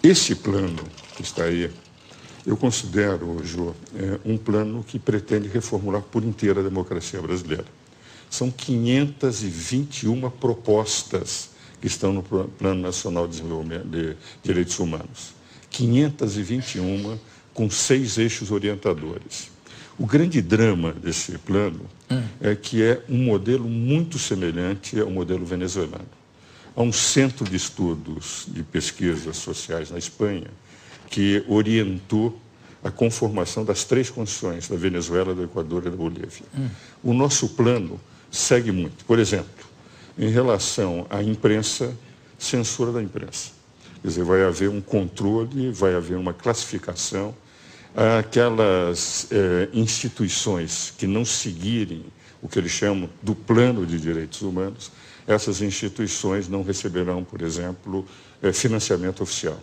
Esse plano que está aí, eu considero, Jô, um plano que pretende reformular por inteiro a democracia brasileira. São 521 propostas que estão no Plano Nacional de Desenvolvimento de Direitos Humanos. 521 com 6 eixos orientadores. O grande drama desse plano é que é um modelo muito semelhante ao modelo venezuelano. Há um centro de estudos de pesquisas sociais na Espanha que orientou a conformação das 3 condições da Venezuela, do Equador e da Bolívia. O nosso plano segue muito. Por exemplo, em relação à imprensa, censura da imprensa. Quer dizer, vai haver um controle, vai haver uma classificação. Aquelas instituições que não seguirem o que eles chamam do plano de direitos humanos, essas instituições não receberão, por exemplo, financiamento oficial.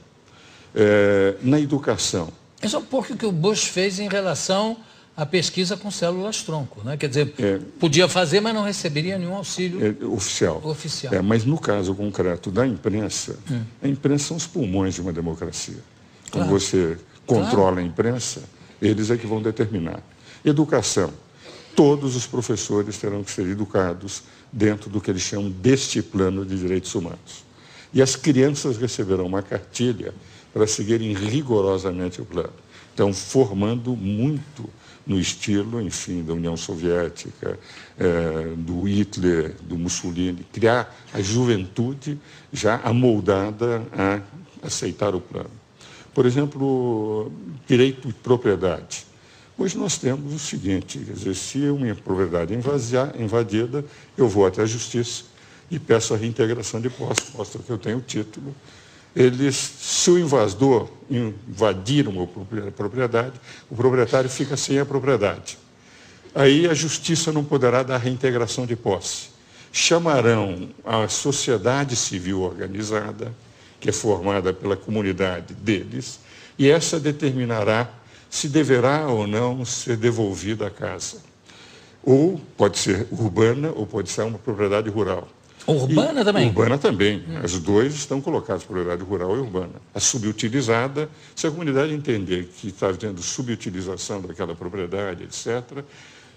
Na educação. Isso é um pouco o que o Bush fez em relação à pesquisa com células-tronco, né? Quer dizer, podia fazer, mas não receberia nenhum auxílio oficial. Mas no caso concreto da imprensa, a imprensa são os pulmões de uma democracia. Quando você controla a imprensa, eles é que vão determinar. Educação. Todos os professores terão que ser educados dentro do que eles chamam deste plano de direitos humanos. E as crianças receberão uma cartilha para seguirem rigorosamente o plano. Então, formando muito no estilo, enfim, da União Soviética, do Hitler, do Mussolini, criar a juventude já amoldada a aceitar o plano. Por exemplo, direito de propriedade. Hoje nós temos o seguinte, quer dizer, se uma propriedade é invadida, eu vou até a justiça e peço a reintegração de posse, mostra que eu tenho o título. Se o invasor invadir uma propriedade, o proprietário fica sem a propriedade. Aí a justiça não poderá dar reintegração de posse. Chamarão a sociedade civil organizada, que é formada pela comunidade deles, e essa determinará se deverá ou não ser devolvida a casa. Ou pode ser urbana, ou pode ser uma propriedade rural. Urbana também? Urbana também. As duas estão colocadas, propriedade rural e urbana. A subutilizada, se a comunidade entender que está havendo subutilização daquela propriedade, etc.,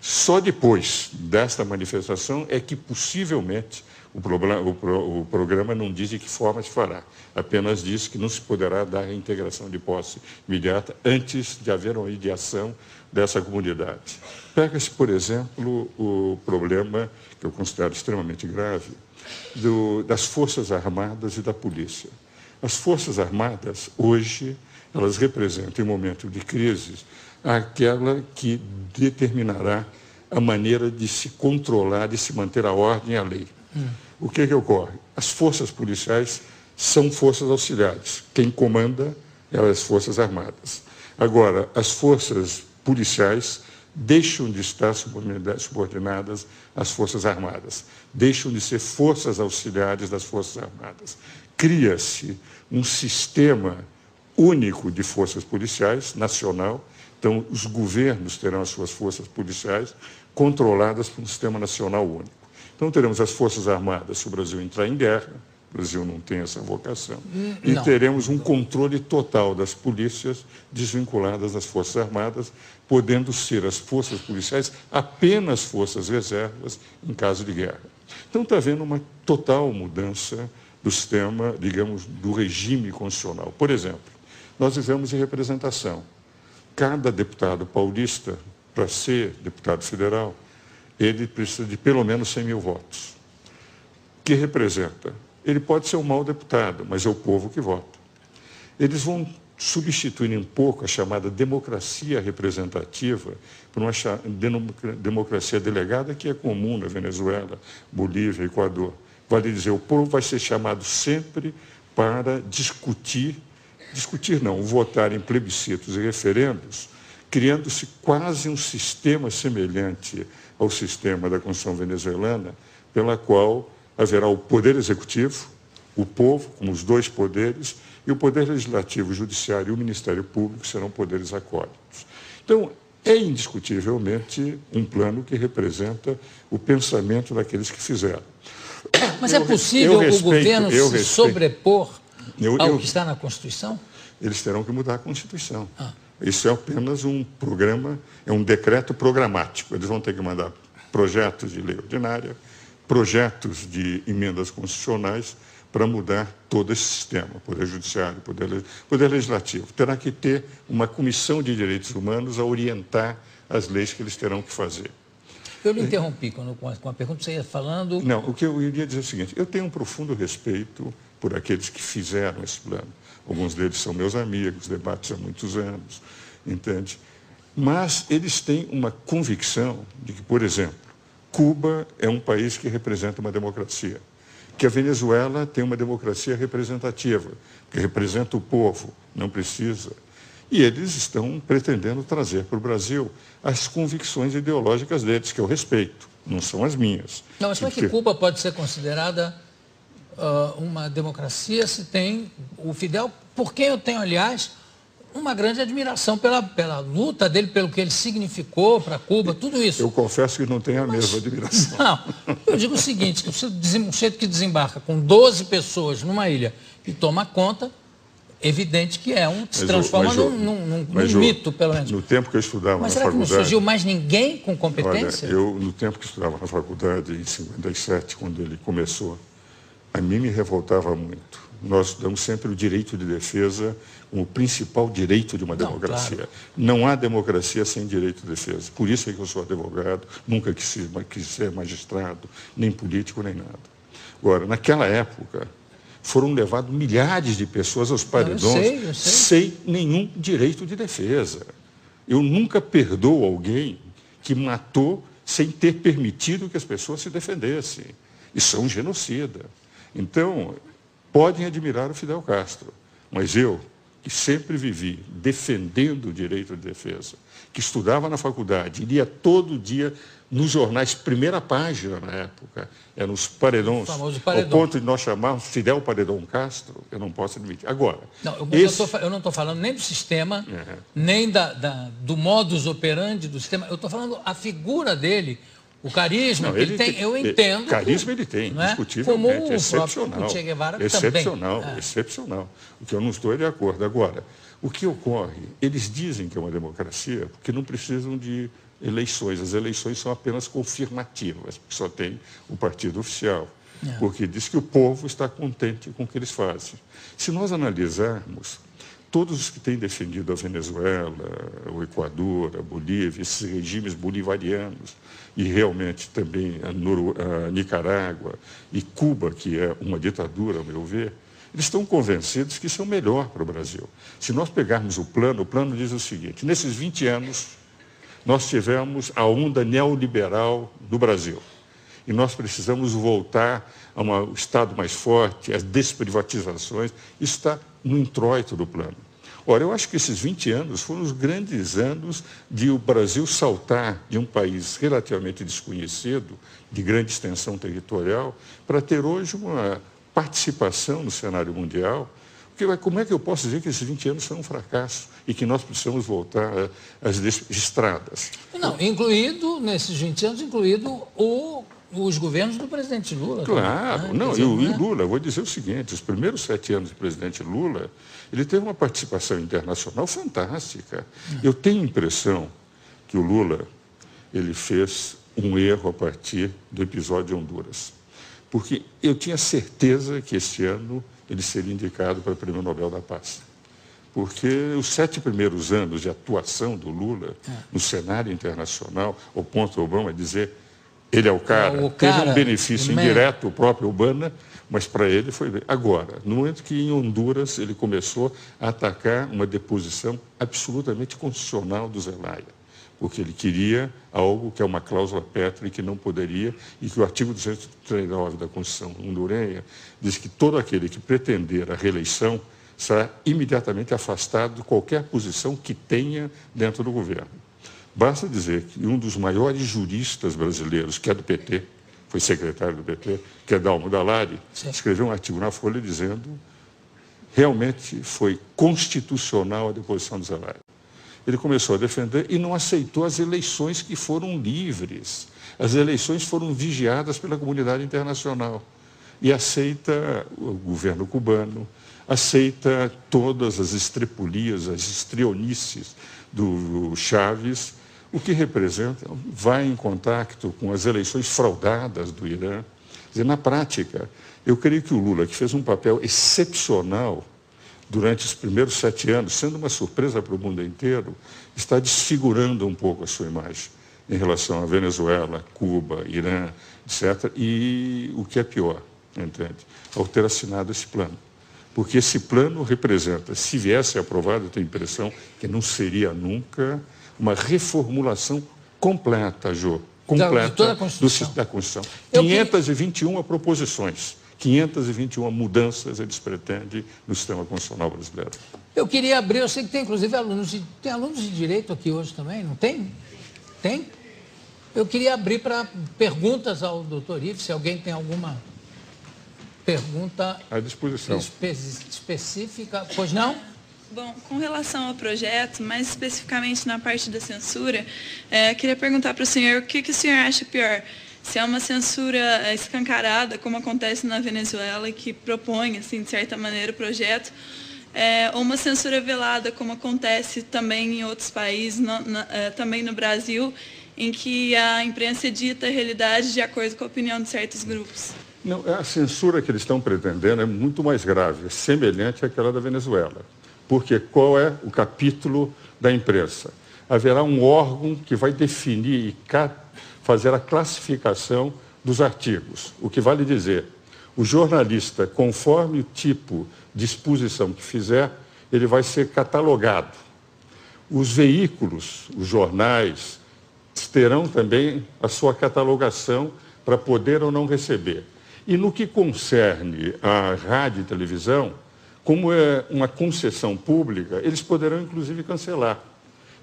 só depois desta manifestação é que possivelmente o programa não diz de que forma se fará, apenas diz que não se poderá dar a integração de posse imediata antes de haver uma mediação dessa comunidade. Pega-se, por exemplo, o problema, que eu considero extremamente grave, das Forças Armadas e da Polícia. As Forças Armadas, hoje, elas representam, em momento de crise, aquela que determinará a maneira de se controlar, de se manter a ordem e a lei. O que ocorre? As forças policiais são forças auxiliares. Quem comanda é as Forças Armadas. Agora, as forças policiais deixam de estar subordinadas às Forças Armadas, deixam de ser forças auxiliares das Forças Armadas. Cria-se um sistema único de forças policiais, nacional. Então, os governos terão as suas forças policiais controladas por um sistema nacional único. Então, teremos as Forças Armadas se o Brasil entrar em guerra, o Brasil não tem essa vocação, e teremos um controle total das polícias desvinculadas das Forças Armadas, podendo ser as forças policiais apenas forças reservas em caso de guerra. Então, está havendo uma total mudança do sistema, digamos, do regime constitucional. Por exemplo, nós vivemos em representação. Cada deputado paulista, para ser deputado federal, ele precisa de pelo menos 100 mil votos. Que representa? Ele pode ser um mau deputado, mas é o povo que vota. Eles vão substituir um pouco a chamada democracia representativa por uma democracia delegada que é comum na Venezuela, Bolívia, Equador. Vale dizer, o povo vai ser chamado sempre para discutir não, votar em plebiscitos e referendos, criando-se quase um sistema semelhante ao sistema da Constituição venezuelana, pela qual haverá o poder executivo, o povo, como os dois poderes, e o poder legislativo, o judiciário e o Ministério Público serão poderes acólitos. Então, é indiscutivelmente um plano que representa o pensamento daqueles que fizeram. Mas é possível o governo se sobrepor ao que está na Constituição? Eles terão que mudar a Constituição. Isso é apenas um programa, é um decreto programático. Eles vão ter que mandar projetos de lei ordinária, projetos de emendas constitucionais para mudar todo esse sistema, Poder Judiciário, Poder Legislativo. Terá que ter uma comissão de direitos humanos a orientar as leis que eles terão que fazer. Eu lhe interrompi com a pergunta que você ia falando... Não, o que eu iria dizer é o seguinte, eu tenho um profundo respeito por aqueles que fizeram esse plano. Alguns deles são meus amigos, debates há muitos anos, entende? Mas eles têm uma convicção de que, por exemplo, Cuba é um país que representa uma democracia, que a Venezuela tem uma democracia representativa, que representa o povo, não precisa. E eles estão pretendendo trazer para o Brasil as convicções ideológicas deles, que eu respeito, não são as minhas. Não, mas como é que Cuba pode ser considerada uma democracia se tem o Fidel, por quem eu tenho, aliás, uma grande admiração pela luta dele, pelo que ele significou para Cuba, tudo isso. Eu confesso que não tenho a mesma admiração. Não, eu digo o seguinte, um sujeito que desembarca com 12 pessoas numa ilha e toma conta, evidente que se transforma num mito, pelo menos. No tempo que eu estudava na faculdade... Mas será que não surgiu mais ninguém com competência? Olha, no tempo que eu estudava na faculdade, em 57, quando ele começou, a mim me revoltava muito. Nós damos sempre o direito de defesa como o principal direito de uma democracia. Claro. Não há democracia sem direito de defesa. Por isso é que eu sou advogado, nunca quis ser magistrado, nem político, nem nada. Agora, naquela época, foram levados milhares de pessoas aos paredões eu sei. sem nenhum direito de defesa. Eu nunca perdoo alguém que matou sem ter permitido que as pessoas se defendessem. Isso é um genocida. Então, podem admirar o Fidel Castro, mas eu, que sempre vivi defendendo o direito de defesa, que estudava na faculdade, lia todo dia nos jornais, primeira página na época, eram os paredões, ao ponto de nós chamarmos Fidel Paredão Castro, eu não posso admitir. Agora, eu não estou falando nem do sistema, nem do modus operandi do sistema, eu estou falando a figura dele, o carisma que ele tem, eu entendo. Carisma ele tem, indiscutivelmente, excepcional. Che Guevara excepcional, também. Excepcional. O que eu não estou de acordo. Agora, o que ocorre? Eles dizem que é uma democracia porque não precisam de eleições. As eleições são apenas confirmativas, porque só tem o partido oficial. Porque diz que o povo está contente com o que eles fazem. Se nós analisarmos, todos os que têm defendido a Venezuela, o Equador, a Bolívia, esses regimes bolivarianos, e realmente também a Nicarágua e Cuba, que é uma ditadura, ao meu ver, eles estão convencidos que isso é o melhor para o Brasil. Se nós pegarmos o plano diz o seguinte, nesses 20 anos, nós tivemos a onda neoliberal do Brasil. E nós precisamos voltar a um Estado mais forte, as desprivatizações, isso está no introito do plano. Ora, eu acho que esses 20 anos foram os grandes anos de o Brasil saltar de um país relativamente desconhecido, de grande extensão territorial, para ter hoje uma participação no cenário mundial. Porque, como é que eu posso dizer que esses 20 anos são um fracasso e que nós precisamos voltar às estradas? Não, nesses 20 anos, os governos do presidente Lula. Claro, e o Lula, vou dizer o seguinte, os primeiros 7 anos do presidente Lula, ele teve uma participação internacional fantástica. Eu tenho a impressão que o Lula, ele fez um erro a partir do episódio de Honduras. Porque eu tinha certeza que esse ano ele seria indicado para o Prêmio Nobel da Paz. Porque os 7 primeiros anos de atuação do Lula no cenário internacional, ao ponto do Obama dizer ele é o cara, teve um benefício indireto, o próprio Obama, mas para ele foi bem. Agora, no momento que em Honduras ele começou a atacar uma deposição absolutamente constitucional do Zelaya, porque ele queria algo que é uma cláusula pétrea que não poderia, e que o artigo 239 da Constituição hondurenha diz que todo aquele que pretender a reeleição será imediatamente afastado de qualquer posição que tenha dentro do governo. Basta dizer que um dos maiores juristas brasileiros, que é do PT, foi secretário do PT, que é Dalmo Dallari, escreveu um artigo na Folha dizendo realmente foi constitucional a deposição do Zelaya. Ele começou a defender e não aceitou as eleições que foram livres. As eleições foram vigiadas pela comunidade internacional. E aceita o governo cubano, aceita todas as estrepulias, as estrionices do Chaves, o que representa, vai em contato com as eleições fraudadas do Irã. Quer dizer, na prática, eu creio que o Lula, que fez um papel excepcional durante os primeiros 7 anos, sendo uma surpresa para o mundo inteiro, está desfigurando um pouco a sua imagem em relação à Venezuela, Cuba, Irã, etc. E o que é pior, entende? Ao ter assinado esse plano. Porque esse plano representa, se viesse aprovado, eu tenho a impressão que não seria nunca uma reformulação completa, Jô, completa de toda a Constituição. da Constituição. 521 proposições, 521 mudanças eles pretendem no sistema constitucional brasileiro. Eu queria abrir, eu sei que tem inclusive alunos de direito aqui hoje também, não tem? Tem? Eu queria abrir para perguntas ao doutor Ives, se alguém tem alguma pergunta à disposição específica. Pois não? Bom, com relação ao projeto, mais especificamente na parte da censura, queria perguntar para o senhor o que o senhor acha pior. Se é uma censura escancarada, como acontece na Venezuela, que propõe, assim, de certa maneira, o projeto, ou uma censura velada, como acontece também em outros países, também no Brasil, em que a imprensa edita a realidade de acordo com a opinião de certos grupos. Não, a censura que eles estão pretendendo é muito mais grave, semelhante àquela da Venezuela. Porque qual é o capítulo da imprensa? Haverá um órgão que vai definir e fazer a classificação dos artigos. O que vale dizer, o jornalista, conforme o tipo de exposição que fizer, ele vai ser catalogado. Os veículos, os jornais, terão também a sua catalogação para poder ou não receber. E no que concerne à rádio e televisão, como é uma concessão pública, eles poderão inclusive cancelar.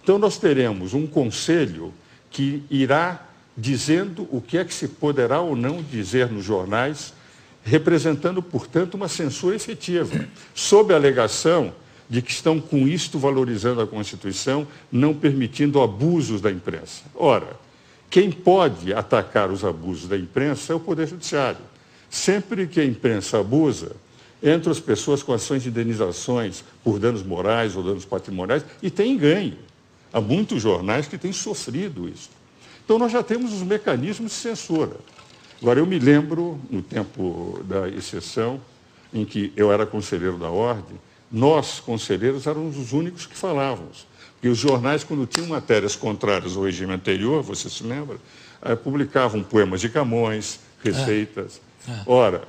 Então nós teremos um conselho que irá dizendo o que é que se poderá ou não dizer nos jornais, representando, portanto, uma censura efetiva, sob a alegação de que estão com isto valorizando a Constituição, não permitindo abusos da imprensa. Ora, quem pode atacar os abusos da imprensa é o Poder Judiciário. Sempre que a imprensa abusa, entram as pessoas com ações de indenizações por danos morais ou danos patrimoniais e têm ganho. Há muitos jornais que têm sofrido isso. Então, nós já temos os mecanismos de censura. Agora, eu me lembro, no tempo da exceção, em que eu era conselheiro da Ordem, nós, conselheiros, éramos os únicos que falávamos. Porque os jornais, quando tinham matérias contrárias ao regime anterior, você se lembra, publicavam poemas de Camões, receitas. Ora,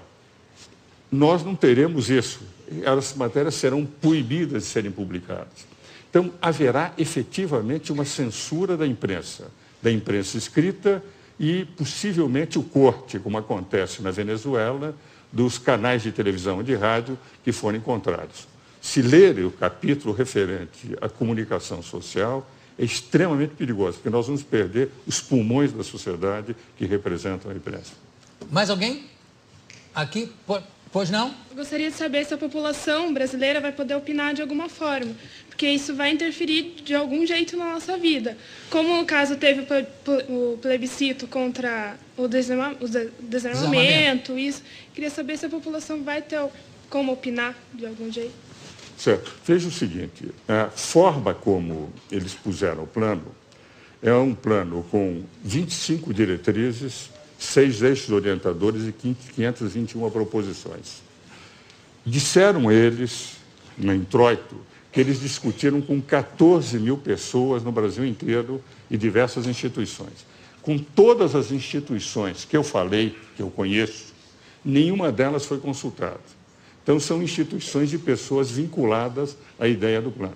nós não teremos isso. As matérias serão proibidas de serem publicadas. Então, haverá efetivamente uma censura da imprensa escrita e, possivelmente, o corte, como acontece na Venezuela, dos canais de televisão e de rádio que forem encontrados. Se lerem o capítulo referente à comunicação social, é extremamente perigoso, porque nós vamos perder os pulmões da sociedade que representam a imprensa. Mais alguém? Aqui? Pois não? Eu gostaria de saber se a população brasileira vai poder opinar de alguma forma, porque isso vai interferir de algum jeito na nossa vida. Como no caso teve o plebiscito contra o desarmamento, isso. Queria saber se a população vai ter como opinar de algum jeito. Certo. Veja o seguinte, a forma como eles puseram o plano é um plano com 25 diretrizes, 6 eixos orientadores e 521 proposições. Disseram eles, no introito, que eles discutiram com 14 mil pessoas no Brasil inteiro e diversas instituições. Com todas as instituições que eu falei, que eu conheço, nenhuma delas foi consultada. Então, são instituições de pessoas vinculadas à ideia do plano.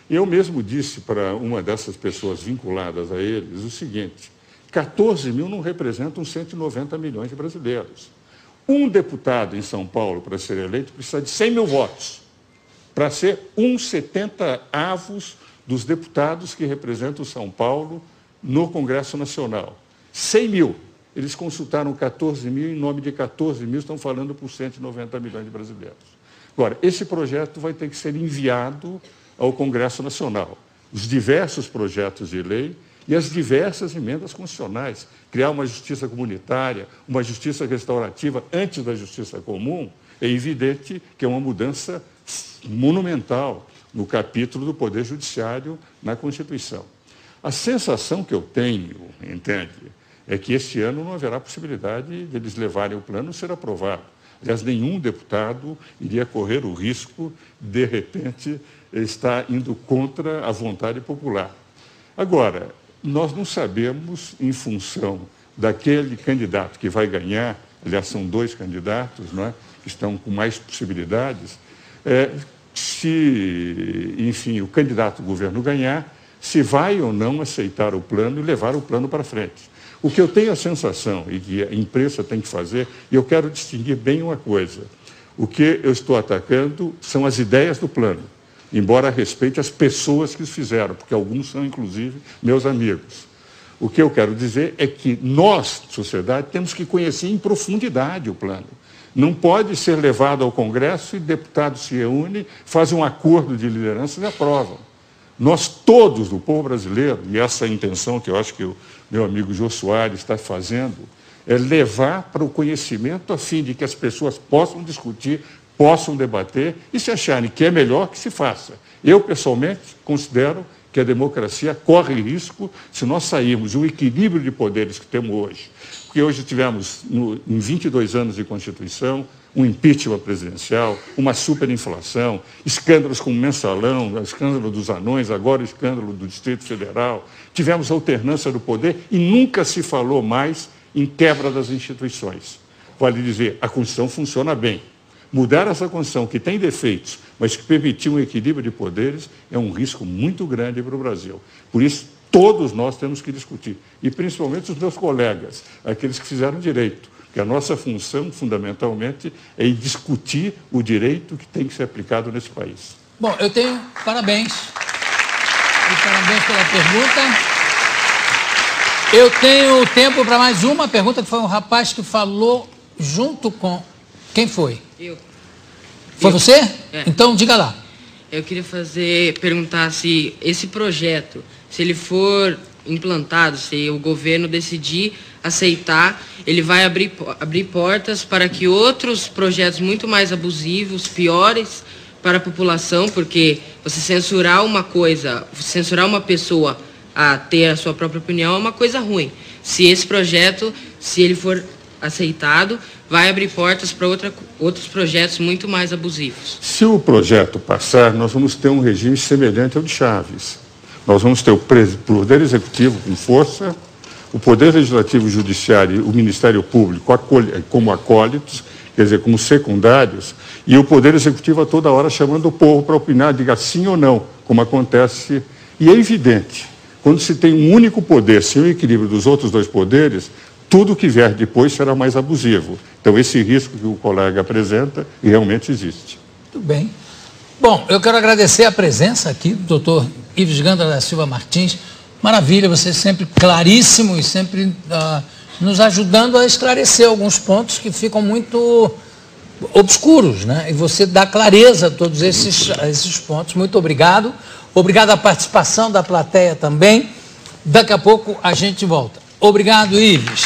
Eu mesmo disse para uma dessas pessoas vinculadas a eles o seguinte: 14 mil não representam 190 milhões de brasileiros. Um deputado em São Paulo, para ser eleito, precisa de 100 mil votos, para ser 1/70 dos deputados que representam São Paulo no Congresso Nacional. 100 mil. Eles consultaram 14 mil, em nome de 14 mil estão falando por 190 milhões de brasileiros. Agora, esse projeto vai ter que ser enviado ao Congresso Nacional. Os diversos projetos de lei e as diversas emendas constitucionais. Criar uma justiça comunitária, uma justiça restaurativa antes da justiça comum, É evidente que é uma mudança monumental no capítulo do Poder Judiciário na Constituição. A sensação que eu tenho, entende, é que este ano não haverá possibilidade de eles levarem o plano a ser aprovado. Aliás, nenhum deputado iria correr o risco, de repente, estar indo contra a vontade popular. Agora, nós não sabemos, em função daquele candidato que vai ganhar, aliás, são 2 candidatos, não é, que estão com mais possibilidades, se, enfim, o candidato do governo ganhar, se vai ou não aceitar o plano e levar o plano para frente. O que eu tenho a sensação, e que a imprensa tem que fazer, e eu quero distinguir bem uma coisa, o que eu estou atacando são as ideias do plano, embora respeite as pessoas que os fizeram, porque alguns são, inclusive, meus amigos. O que eu quero dizer é que nós, sociedade, temos que conhecer em profundidade o plano. Não pode ser levado ao Congresso e deputados se reúnem, fazem um acordo de liderança e aprovam. Nós todos, do povo brasileiro, e essa é a intenção que eu acho que o meu amigo Jô Soares está fazendo, é levar para o conhecimento a fim de que as pessoas possam discutir, possam debater e se acharem que é melhor que se faça. Eu, pessoalmente, considero que a democracia corre risco se nós sairmos do equilíbrio de poderes que temos hoje. Porque hoje tivemos, em 22 anos de Constituição, um impeachment presidencial, uma superinflação, escândalos como o Mensalão, o escândalo dos anões, agora o escândalo do Distrito Federal. Tivemos alternância do poder e nunca se falou mais em quebra das instituições. Vale dizer, a Constituição funciona bem. Mudar essa Constituição, que tem defeitos, mas que permitiu um equilíbrio de poderes, é um risco muito grande para o Brasil. Por isso, todos nós temos que discutir, e principalmente os meus colegas, aqueles que fizeram direito, porque a nossa função, fundamentalmente, é discutir o direito que tem que ser aplicado nesse país. Bom, eu tenho parabéns. E parabéns pela pergunta. Eu tenho tempo para mais uma pergunta, que foi um rapaz que falou junto com... Quem foi? Eu. Foi você? É. Então, diga lá. Eu queria perguntar se esse projeto, se ele for implantado, se o governo decidir aceitar, ele vai abrir portas para que outros projetos muito mais abusivos, piores para a população, porque você censurar uma coisa, censurar uma pessoa a ter a sua própria opinião é uma coisa ruim. Se esse projeto, se ele for aceitado, vai abrir portas para outros projetos muito mais abusivos. Se o projeto passar, nós vamos ter um regime semelhante ao de Chaves. Nós vamos ter o Poder Executivo com força, o Poder Legislativo, o Judiciário, o Ministério Público como acólitos, quer dizer, como secundários, e o Poder Executivo a toda hora chamando o povo para opinar, diga sim ou não, como acontece. E é evidente, quando se tem um único poder, sem o equilíbrio dos outros 2 poderes, tudo que vier depois será mais abusivo. Então, esse risco que o colega apresenta realmente existe. Tudo bem. Bom, eu quero agradecer a presença aqui do doutor Ives Gandra da Silva Martins. Maravilha, você sempre claríssimo e sempre nos ajudando a esclarecer alguns pontos que ficam muito obscuros, né? E você dá clareza a todos esses pontos. Muito obrigado. Obrigado à participação da plateia também. Daqui a pouco a gente volta. Obrigado, Ives.